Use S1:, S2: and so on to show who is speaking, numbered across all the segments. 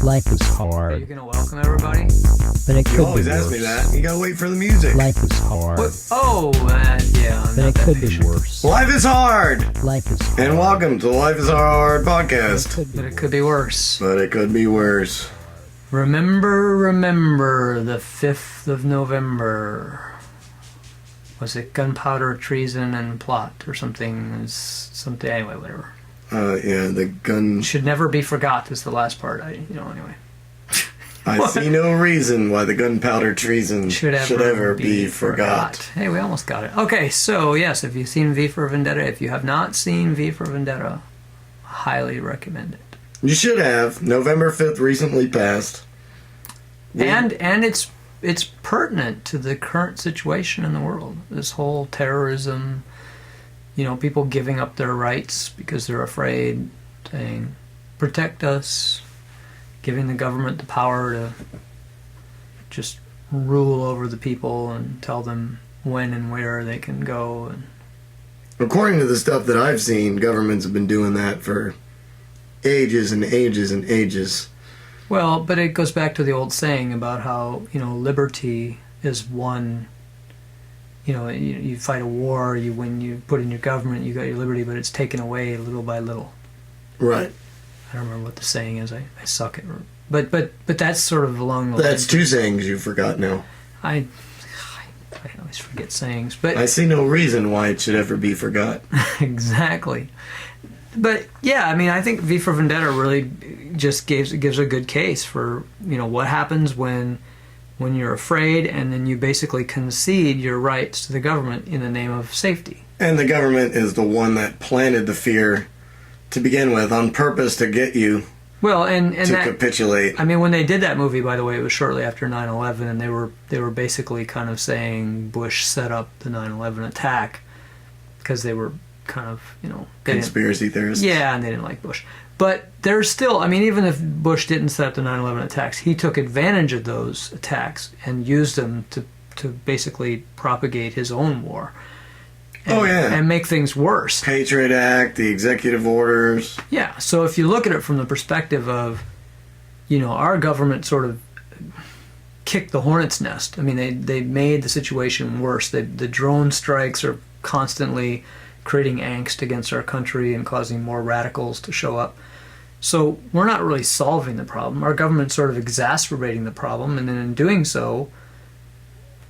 S1: Life is
S2: Are you
S1: hard,
S2: gonna welcome everybody?
S1: but it
S3: You
S1: could
S3: always
S1: be
S3: ask me
S1: worse.
S3: that. You gotta wait for the music.
S1: Life is hard,
S2: What? Oh, yeah. I'm
S1: but
S2: not
S1: it
S2: that
S1: could be
S2: patient.
S1: worse.
S3: Life is hard!
S1: Life is hard.
S3: And welcome to Life is Hard
S1: But it
S3: podcast.
S1: could be
S2: But it
S1: worse.
S2: could be worse.
S3: But it could be worse.
S2: Remember the 5th of November. Was it gunpowder, treason, and plot or something? Something. Anyway, whatever.
S3: Yeah, the gun.
S2: Should never be forgot is the last part. Anyway.
S3: I see no reason why the gunpowder treason
S2: Should ever be forgot. Hey, we almost got it. Okay, so yes, if you've seen V for Vendetta, if you have not seen V for Vendetta, highly recommend it.
S3: You should have. November 5th recently passed.
S2: And it's pertinent to the current situation in the world. This whole terrorism, people giving up their rights because they're afraid, saying, protect us, giving the government the power to just rule over the people and tell them when and where they can go. And
S3: According to the stuff that I've seen, governments have been doing that for ages and ages and ages.
S2: well, but it goes back to the old saying about how, liberty is one. You fight a war, when you put in your government, you got your liberty, but it's taken away little by little.
S3: Right.
S2: I don't remember what the saying is. I suck at it. But that's sort of along the
S3: That's
S2: lines.
S3: two sayings you forgot now.
S2: I always forget sayings, but
S3: I see no reason why it should ever be forgot.
S2: exactly. But yeah, I think V for Vendetta really just gives a good case for what happens when you're afraid and then you basically concede your rights to the government in the name of safety.
S3: And the government is the one that planted the fear to begin with on purpose to get you
S2: Well, and
S3: to
S2: that,
S3: capitulate.
S2: when they did that movie, by the way, it was shortly after 9/11, and they were basically kind of saying Bush set up the 9/11 attack because they were kind of, they didn't-
S3: Conspiracy theorists.
S2: yeah, and they didn't like Bush. But there's still, even if Bush didn't set up the 9/11 attacks, he took advantage of those attacks and used them to basically propagate his own war. And,
S3: Oh, yeah.
S2: and make things worse.
S3: Patriot Act, the executive orders.
S2: Yeah, so if you look at it from the perspective of, our government sort of kicked the hornet's nest. They made the situation worse. The drone strikes are constantly creating angst against our country and causing more radicals to show up. So we're not really solving the problem. Our government's sort of exacerbating the problem, and then in doing so,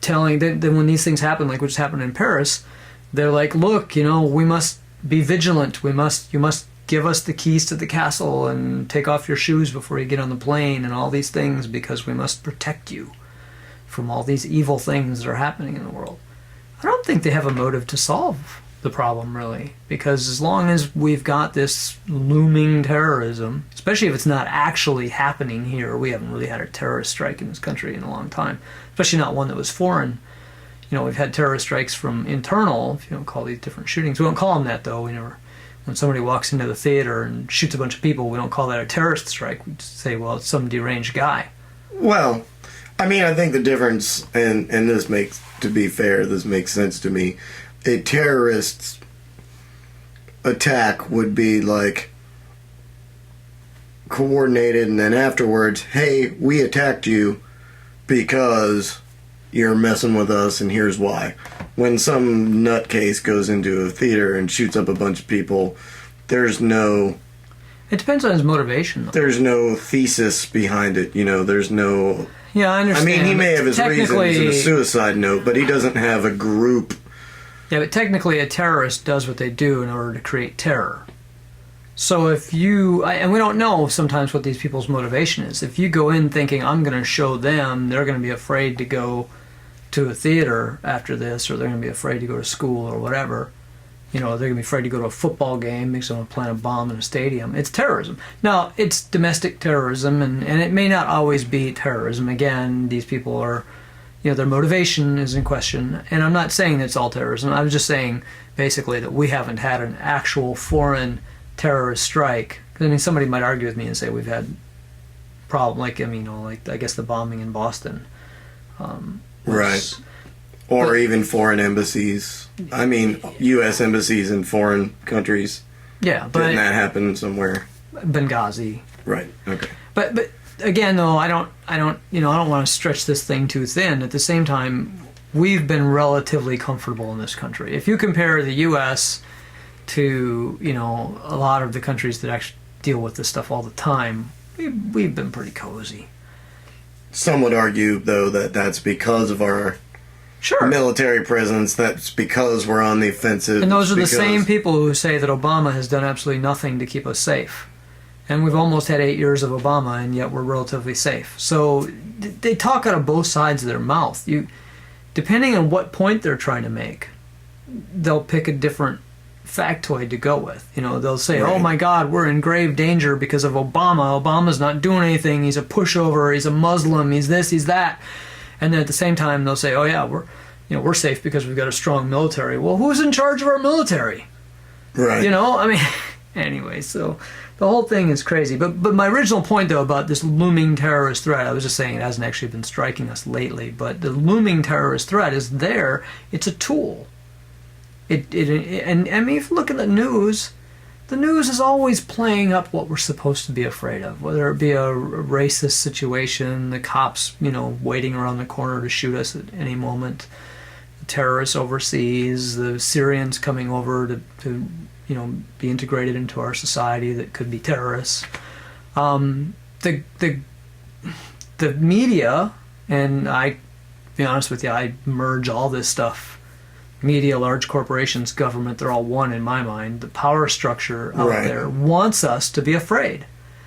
S2: telling that when these things happen, like what's happened in Paris, they're like, look, we must be vigilant. You must give us the keys to the castle and take off your shoes before you get on the plane and all these things because we must protect you from all these evil things that are happening in the world. I don't think they have a motive to solve the problem, really, because as long as we've got this looming terrorism, especially if it's not actually happening here, we haven't really had a terrorist strike in this country in a long time, especially not one that was foreign. We've had terrorist strikes from internal, if you don't call these different shootings. We don't call them that, though. When somebody walks into the theater and shoots a bunch of people, we don't call that a terrorist strike. We just say, well, it's some deranged guy.
S3: Well, I think the difference, and this makes, to be fair, this makes sense to me. A terrorist attack would be like coordinated, and then afterwards, hey, we attacked you because you're messing with us, and here's why. When some nutcase goes into a theater and shoots up a bunch of people, there's no
S2: It depends on his motivation, though.
S3: there's no thesis behind it. There's no.
S2: Yeah, I understand.
S3: He may have his reasons in a suicide note, but he doesn't have a group.
S2: Yeah, but technically a terrorist does what they do in order to create terror. So if and we don't know sometimes what these people's motivation is. If you go in thinking, I'm going to show them, they're going to be afraid to go to a theater after this, or they're going to be afraid to go to school or whatever. They're going to be afraid to go to a football game because they're going to plant a bomb in a stadium. It's terrorism. Now, it's domestic terrorism, and it may not always be terrorism. Again, these people are, their motivation is in question. And I'm not saying that it's all terrorism. I'm just saying, basically, that we haven't had an actual foreign terrorist strike. Somebody might argue with me and say we've had problem, I guess the bombing in Boston.
S3: Right. Or even foreign embassies. U.S. embassies in foreign countries.
S2: Yeah, but
S3: Didn't that happen somewhere?
S2: Benghazi.
S3: Right. Okay.
S2: But again, though, I don't, I don't want to stretch this thing too thin. At the same time, we've been relatively comfortable in this country. If you compare the U.S. to, a lot of the countries that actually deal with this stuff all the time, we've been pretty cozy.
S3: Some would argue, though, that that's because of our military presence. That's because we're on the offensive.
S2: And those are the same people who say that Obama has done absolutely nothing to keep us safe. And we've almost had 8 years of Obama, and yet we're relatively safe. So they talk out of both sides of their mouth. Depending on what point they're trying to make, they'll pick a different factoid to go with. They'll say, oh my God, we're in grave danger because of Obama. Obama's not doing anything. He's a pushover. He's a Muslim. He's this, he's that. And then at the same time, they'll say, oh yeah, we're safe because we've got a strong military. Well, who's in charge of our military?
S3: Right.
S2: Anyway, so the whole thing is crazy. But my original point, though, about this looming terrorist threat, I was just saying it hasn't actually been striking us lately, but the looming terrorist threat is there. It's a tool. And I mean, if you look at the news is always playing up what we're supposed to be afraid of, whether it be a racist situation, the cops, waiting around the corner to shoot us at any moment, the terrorists overseas, the Syrians coming over to be integrated into our society that could be terrorists. The media, and to be honest with you, I merge all this stuff. Media, large corporations, government, they're all one in my mind. The power structure out there wants us to be afraid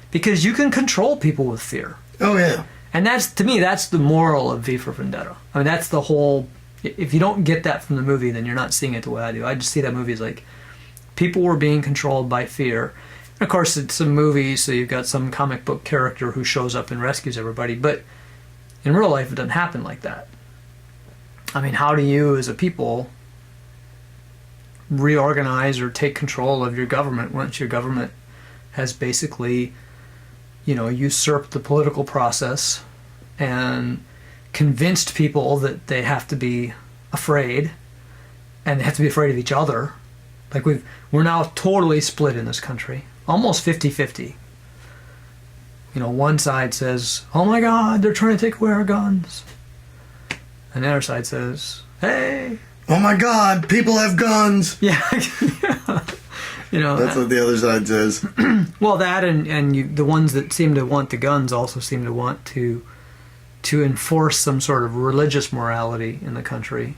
S2: because you can control people with fear.
S3: Oh, yeah.
S2: And to me, that's the moral of V for Vendetta. I mean, that's the whole... If you don't get that from the movie, then you're not seeing it the way I do. I just see that movie as like people were being controlled by fear. And of course, it's a movie, so you've got some comic book character who shows up and rescues everybody. But in real life, it doesn't happen like that. I mean, how do you, as a people, reorganize or take control of your government once your government has basically, usurped the political process and convinced people that they have to be afraid and they have to be afraid of each other? Like we're now totally split in this country, almost 50-50. One side says, oh my God, they're trying to take away our guns. And the other side says, hey,
S3: oh my God, people have guns.
S2: Yeah.
S3: That's what the other side says.
S2: Well, that and the ones that seem to want the guns also seem to want to enforce some sort of religious morality in the country.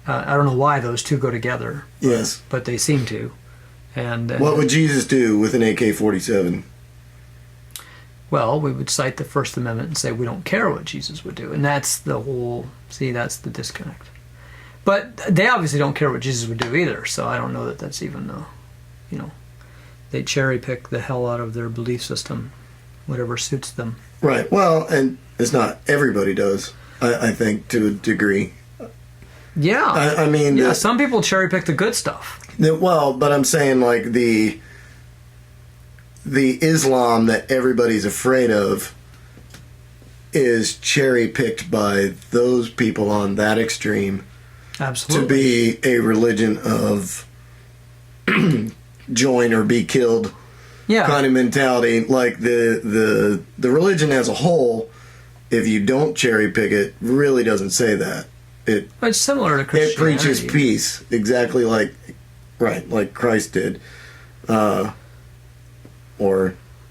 S2: I don't know why those two go together.
S3: Yes.
S2: But they seem to. And
S3: what would Jesus do with an AK-47?
S2: Well, we would cite the First Amendment and say we don't care what Jesus would do. And that's that's the disconnect. But they obviously don't care what Jesus would do either, so I don't know that that's even, they cherry pick the hell out of their belief system, whatever suits them.
S3: Right. Well, and it's not everybody does, I think, to a degree.
S2: Yeah.
S3: I mean...
S2: Yeah, some people cherry pick the good stuff.
S3: Well, but I'm saying, like, the Islam that everybody's afraid of is cherry picked by those people on that extreme.
S2: Absolutely.
S3: To be a religion of join or be killed kind of mentality. Like the religion as a whole, if you don't cherry pick it, really doesn't say that.
S2: It's similar to Christianity.
S3: It preaches peace, exactly like Christ did. Or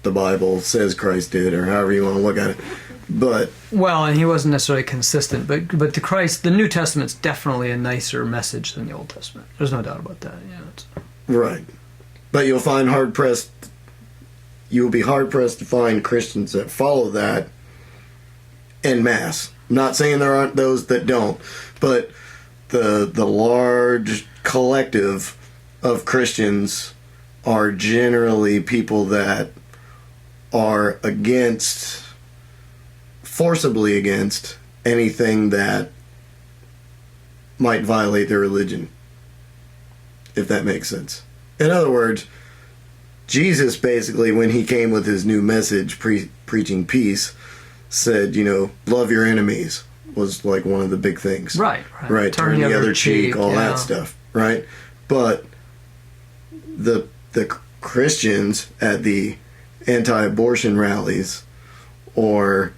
S3: the Bible says Christ did, or however you want to look at it. But
S2: and he wasn't necessarily consistent, but the New Testament's definitely a nicer message than the Old Testament. There's no doubt about that. Yeah,
S3: right. But you'll be hard pressed to find Christians that follow that en masse. I'm not saying there aren't those that don't, but the large collective of Christians are generally people that are forcibly against anything that might violate their religion, if that makes sense. In other words, Jesus basically, when he came with his new message, preaching peace, said, love your enemies was like one of the big things.
S2: Right.
S3: Turn the other cheek, all that stuff, right? But the Christians at the anti-abortion rallies or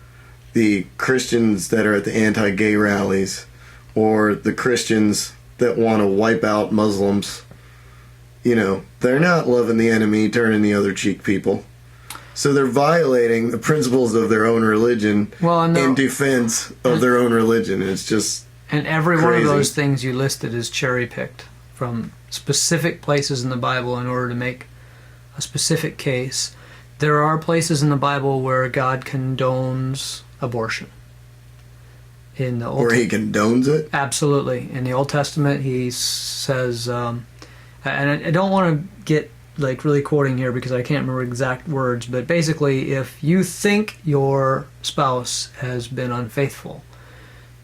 S3: the Christians that are at the anti-gay rallies, or the Christians that want to wipe out Muslims, you know, they're not loving the enemy, turning the other cheek people. So they're violating the principles of their own religion in defense of their own religion. It's just
S2: and every
S3: crazy.
S2: one of those things you listed is cherry-picked from specific places in the Bible in order to make a specific case. There are places in the Bible where God condones abortion. In the Old
S3: where he condones it?
S2: Absolutely. In the Old Testament, he says, and I don't want to get like really quoting here because I can't remember exact words, but basically, if you think your spouse has been unfaithful,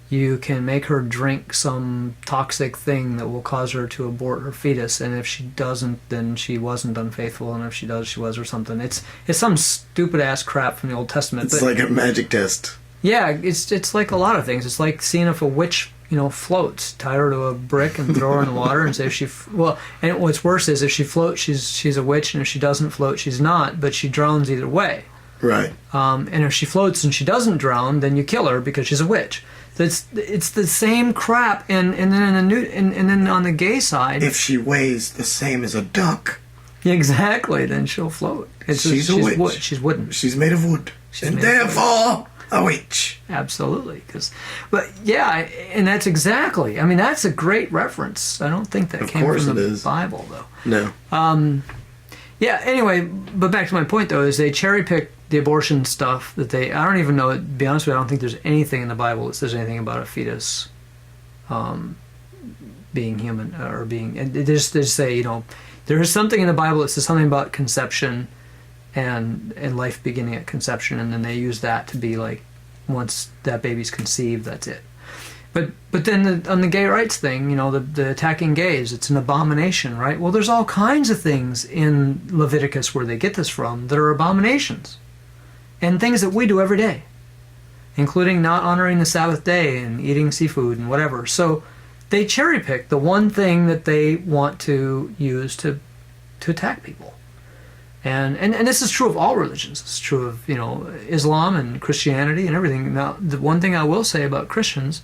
S2: you can make her drink some toxic thing that will cause her to abort her fetus, and if she doesn't, then she wasn't unfaithful, and if she does, she was, or something. It's some stupid ass crap from the Old Testament.
S3: It's like a magic test.
S2: Yeah, it's like a lot of things. It's like seeing if a witch, floats, tie her to a brick and throw her in the water and say if she and what's worse is if she floats, she's a witch, and if she doesn't float, she's not, but she drowns either way.
S3: Right.
S2: And if she floats and she doesn't drown, then you kill her because she's a witch. It's the same crap, and then and then on the gay side,
S3: if she weighs the same as a duck,
S2: exactly, then she'll float.
S3: She's a witch.
S2: She's wooden.
S3: She's made of wood, and therefore a witch.
S2: Absolutely, but yeah, and that's exactly. I mean, that's a great reference. I don't think that came from the Bible, though.
S3: No.
S2: Yeah. Anyway, but back to my point though, is they cherry pick the abortion stuff that I don't even know. To be honest with you, I don't think there's anything in the Bible that says anything about a fetus, being human or being. And they just say there is something in the Bible that says something about conception, and life beginning at conception, and then they use that to be like, once that baby's conceived, that's it. But then on the gay rights thing, the attacking gays, it's an abomination, right? Well, there's all kinds of things in Leviticus where they get this from that are abominations, and things that we do every day, including not honoring the Sabbath day and eating seafood and whatever. So they cherry pick the one thing that they want to use to attack people. And this is true of all religions. It's true of Islam and Christianity and everything. Now, the one thing I will say about Christians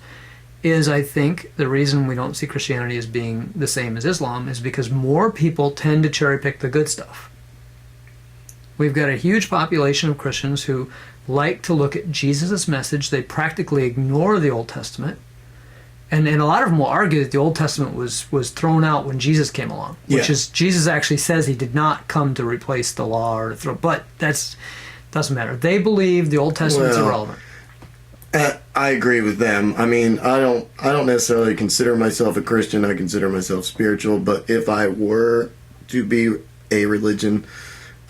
S2: is I think the reason we don't see Christianity as being the same as Islam is because more people tend to cherry pick the good stuff. We've got a huge population of Christians who like to look at Jesus' message. They practically ignore the Old Testament. And a lot of them will argue that the Old Testament was thrown out when Jesus came along, which is, Jesus actually says he did not come to replace the law or to throw, but doesn't matter. They believe the Old Testament's irrelevant.
S3: I agree with them. I mean, I don't necessarily consider myself a Christian. I consider myself spiritual, but if I were to be a religion,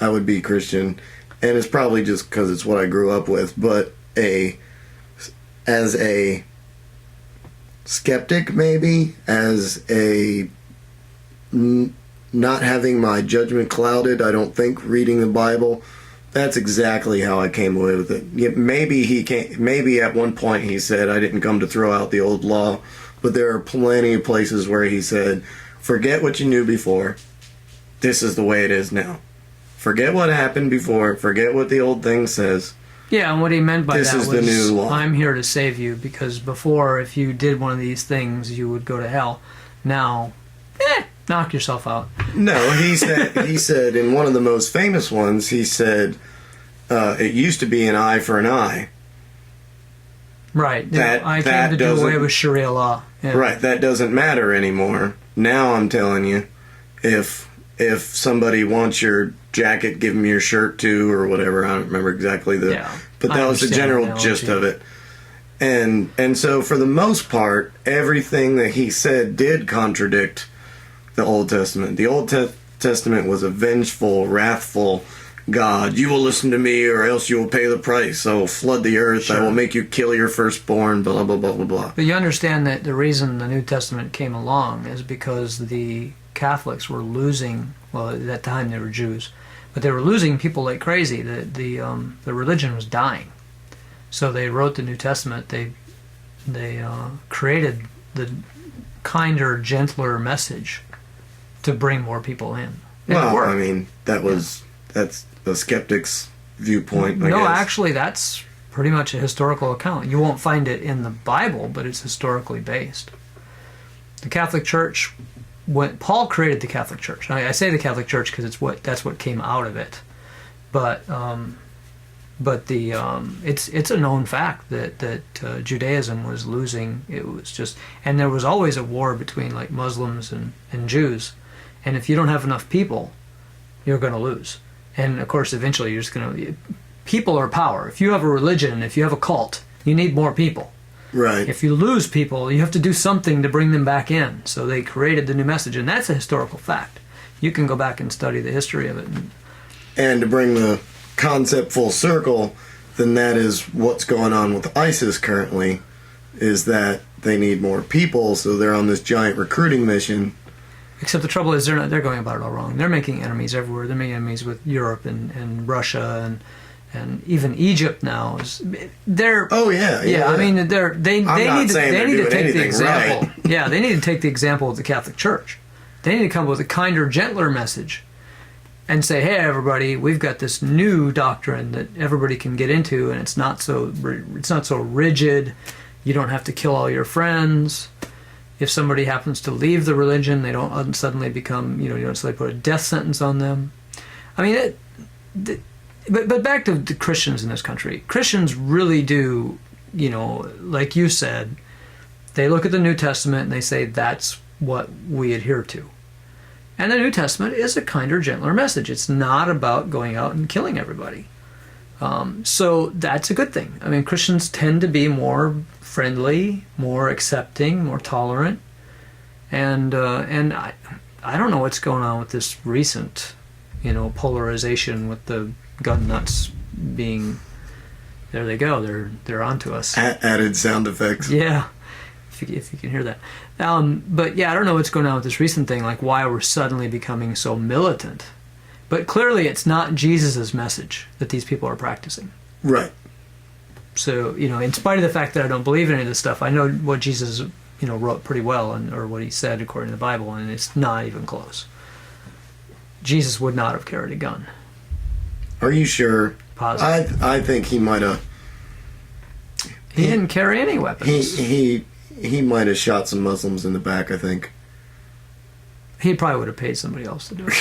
S3: I would be Christian. And it's probably just because it's what I grew up with, but as a skeptic, maybe, as a not having my judgment clouded, I don't think, reading the Bible, that's exactly how I came away with it. Yeah, maybe at one point he said, I didn't come to throw out the old law, but there are plenty of places where he said, forget what you knew before, this is the way it is now. Forget what happened before, forget what the old thing says.
S2: Yeah, and what he meant by that was,
S3: the new law.
S2: I'm here to save you, because before, if you did one of these things, you would go to hell. Now, knock yourself out.
S3: No, he said in one of the most famous ones, he said, it used to be an eye for an eye.
S2: Right. I came to do away with Sharia law. Yeah.
S3: Right, that doesn't matter anymore. Now I'm telling you, if somebody wants your jacket, give them your shirt too, or whatever. I don't remember exactly but that was the general gist of it. And so for the most part, everything that he said did contradict the Old Testament. The Old Testament was a vengeful, wrathful God. You will listen to me or else you will pay the price. I will flood the earth. Sure. I will make you kill your firstborn, blah, blah, blah, blah, blah.
S2: But you understand that the reason the New Testament came along is because the Catholics were losing, well, at that time they were Jews, but they were losing people like crazy. The religion was dying. So they wrote the New Testament. They created the kinder, gentler message to bring more people in.
S3: Well, I mean, that's the skeptic's viewpoint, I guess.
S2: Actually, that's pretty much a historical account. You won't find it in the Bible, but it's historically based. The Catholic Church, when Paul created the Catholic Church, I say the Catholic Church because that's what came out of it, but it's a known fact that Judaism was losing. It was just, and there was always a war between like Muslims and Jews, and if you don't have enough people, you're going to lose. And of course, eventually, you're just going to. People are power. If you have a religion, if you have a cult, you need more people.
S3: Right.
S2: If you lose people, you have to do something to bring them back in. So they created the new message, and that's a historical fact. You can go back and study the history of it.
S3: And to bring the concept full circle, then that is what's going on with ISIS currently, is that they need more people, so they're on this giant recruiting mission.
S2: Except the trouble is they're going about it all wrong. They're making enemies everywhere. They're making enemies with Europe and Russia and even Egypt now they're.
S3: Oh yeah.
S2: I mean they need to take the example.
S3: Right.
S2: Yeah, they need to take the example of the Catholic Church. They need to come up with a kinder, gentler message, and say, hey everybody, we've got this new doctrine that everybody can get into, and it's not so rigid. You don't have to kill all your friends. If somebody happens to leave the religion, they don't suddenly become, you don't suddenly put a death sentence on them. I mean, but back to the Christians in this country. Christians really do, like you said, they look at the New Testament and they say that's what we adhere to. And the New Testament is a kinder, gentler message. It's not about going out and killing everybody. So that's a good thing. I mean, Christians tend to be more friendly, more accepting, more tolerant, and I don't know what's going on with this recent, polarization with the gun nuts being. There they go. They're onto us.
S3: Added sound effects.
S2: Yeah, if you can hear that. But yeah, I don't know what's going on with this recent thing. Like why we're suddenly becoming so militant. But clearly, it's not Jesus' message that these people are practicing.
S3: Right.
S2: So, in spite of the fact that I don't believe in any of this stuff, I know what Jesus, wrote pretty well, or what he said according to the Bible, and it's not even close. Jesus would not have carried a gun.
S3: Are you sure?
S2: Positive.
S3: I think he might have.
S2: He didn't carry any weapons.
S3: He might have shot some Muslims in the back, I think.
S2: He probably would have paid somebody else to do it.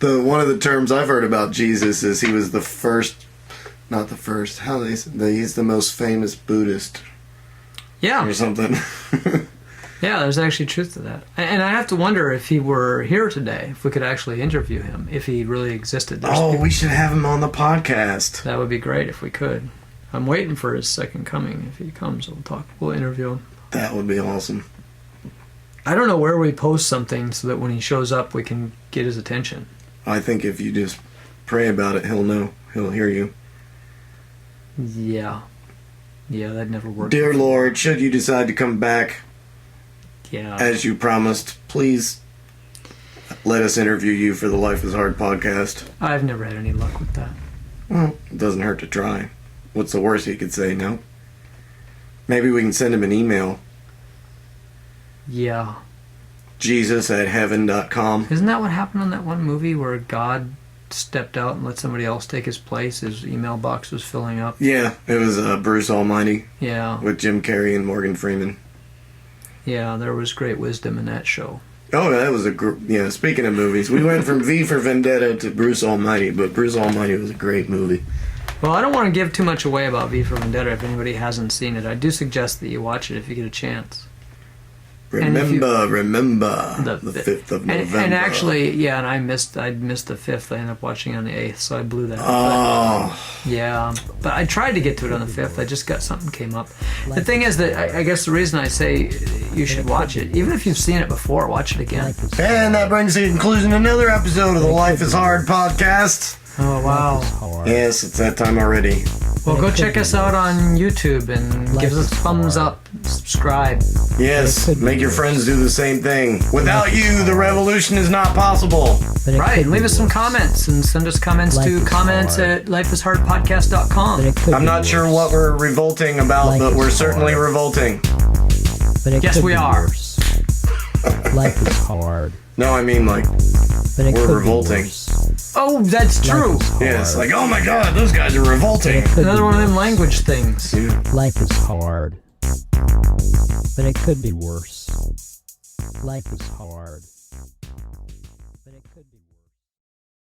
S3: One of the terms I've heard about Jesus is he was the first, not the first, he's the most famous Buddhist.
S2: Yeah.
S3: Or something.
S2: Yeah, there's actually truth to that. And I have to wonder if he were here today, if we could actually interview him, if he really existed.
S3: We should have him on the podcast.
S2: That would be great if we could. I'm waiting for his second coming. If he comes, we'll interview him.
S3: That would be awesome.
S2: I don't know where we post something so that when he shows up, we can get his attention.
S3: I think if you just pray about it, he'll know. He'll hear you.
S2: Yeah. Yeah, that never worked.
S3: Dear Lord, should you decide to come back, as you promised, please let us interview you for the Life is Hard podcast.
S2: I've never had any luck with that.
S3: Well, it doesn't hurt to try. What's the worst he could say? No? Maybe we can send him an email.
S2: Yeah.
S3: Jesus@heaven.com.
S2: Isn't that what happened on that one movie where God stepped out and let somebody else take his place? His email box was filling up.
S3: Yeah, it was Bruce Almighty.
S2: Yeah.
S3: With Jim Carrey and Morgan Freeman.
S2: Yeah, there was great wisdom in that show.
S3: Oh, that was speaking of movies, we went from V for Vendetta to Bruce Almighty, but Bruce Almighty was a great movie.
S2: Well, I don't want to give too much away about V for Vendetta if anybody hasn't seen it. I do suggest that you watch it if you get a chance.
S3: Remember the 5th of November.
S2: And actually, and I'd missed the 5th. I ended up watching on the 8th, so I blew that.
S3: Oh.
S2: But I tried to get to it on the 5th. I just got something came up. The thing is that I guess the reason I say you should watch it, even if you've seen it before, watch it again.
S3: And that brings to the conclusion another episode of the Life is Hard podcast.
S2: Oh, wow.
S3: Yes, it's that time already.
S2: Well, go check us out on YouTube and give us a thumbs up, subscribe.
S3: Yes, make your friends do the same thing. Without you, the revolution is not possible.
S2: Right, leave us some comments and send us comments to comments@lifeishardpodcast.com.
S3: I'm not sure what we're revolting about, but we're certainly revolting.
S2: Yes, we are.
S1: Life is hard.
S3: No, I mean we're revolting.
S2: Oh, that's true.
S1: Life is hard.
S3: Yeah, it's like, oh my god, those guys are revolting.
S1: Could
S2: Another
S1: be
S2: one of them
S1: worse.
S2: language things.
S1: Life is hard. But it could be worse. Life is hard. But it could be worse.